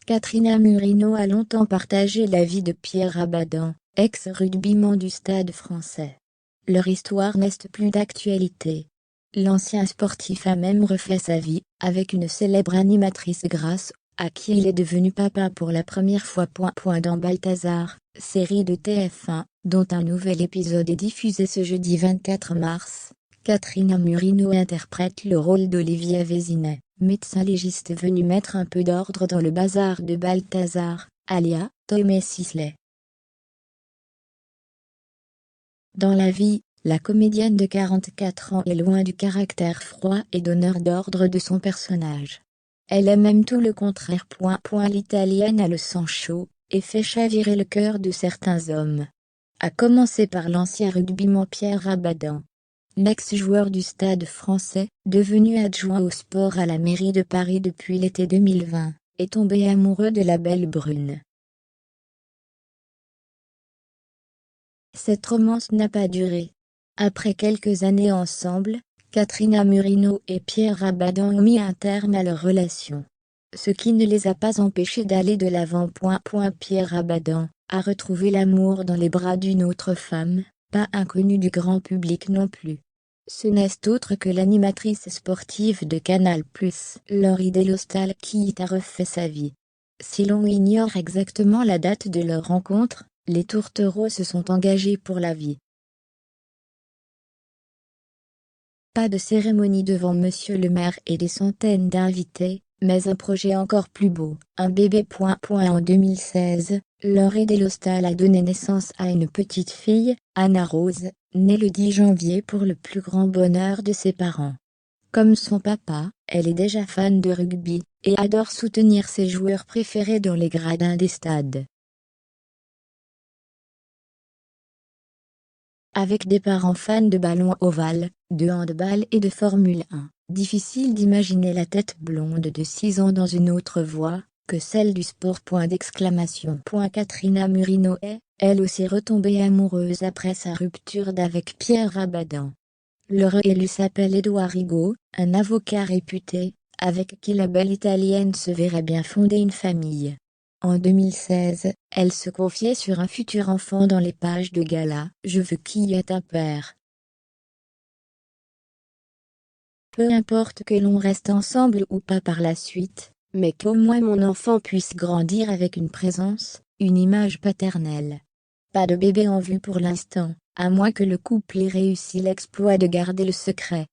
Katrina Murino a longtemps partagé la vie de Pierre Rabadan, ex-rugbyman du Stade Français. Leur histoire n'est plus d'actualité. L'ancien sportif a même refait sa vie, avec une célèbre animatrice grâce à qui il est devenu papa pour la première fois. Dans Balthazar, série de TF1, dont un nouvel épisode est diffusé ce jeudi 24 mars, Katrina Murino interprète le rôle d'Olivia Vézinet, médecin légiste venu mettre un peu d'ordre dans le bazar de Balthazar, alias Tomé Sisley. Dans la vie, la comédienne de 44 ans est loin du caractère froid et donneur d'ordre de son personnage. Elle est même tout le contraire. L'italienne a le sang chaud, et fait chavirer le cœur de certains hommes. À commencer par l'ancien rugbyman Pierre Rabadan. L'ex-joueur du Stade Français, devenu adjoint au sport à la mairie de Paris depuis l'été 2020, est tombé amoureux de la belle brune. Cette romance n'a pas duré. Après quelques années ensemble, Katrina Murino et Pierre Rabadan ont mis un terme à leur relation. Ce qui ne les a pas empêchés d'aller de l'avant. Pierre Rabadan a retrouvé l'amour dans les bras d'une autre femme, pas inconnue du grand public non plus. Ce n'est autre que l'animatrice sportive de Canal+, Laurie Delostal, qui y a refait sa vie. Si l'on ignore exactement la date de leur rencontre, les tourtereaux se sont engagés pour la vie. Pas de cérémonie devant Monsieur le maire et des centaines d'invités, mais un projet encore plus beau, un bébé. En 2016, Laurie Delostal a donné naissance à une petite fille, Anna Rose, née le 10 janvier pour le plus grand bonheur de ses parents. Comme son papa, elle est déjà fan de rugby, et adore soutenir ses joueurs préférés dans les gradins des stades. Avec des parents fans de ballon ovale, de handball et de Formule 1, difficile d'imaginer la tête blonde de 6 ans dans une autre voie que celle du sport. Katrina Murino est, elle aussi retombée amoureuse après sa rupture d'avec Pierre Rabadan. Le réélu s'appelle Édouard Rigaud, un avocat réputé, avec qui la belle italienne se verrait bien fonder une famille. En 2016, elle se confiait sur un futur enfant dans les pages de gala « Je veux qui est un père ». Peu importe que l'on reste ensemble ou pas par la suite, mais qu'au moins mon enfant puisse grandir avec une présence, une image paternelle. Pas de bébé en vue pour l'instant, à moins que le couple ait réussi l'exploit de garder le secret.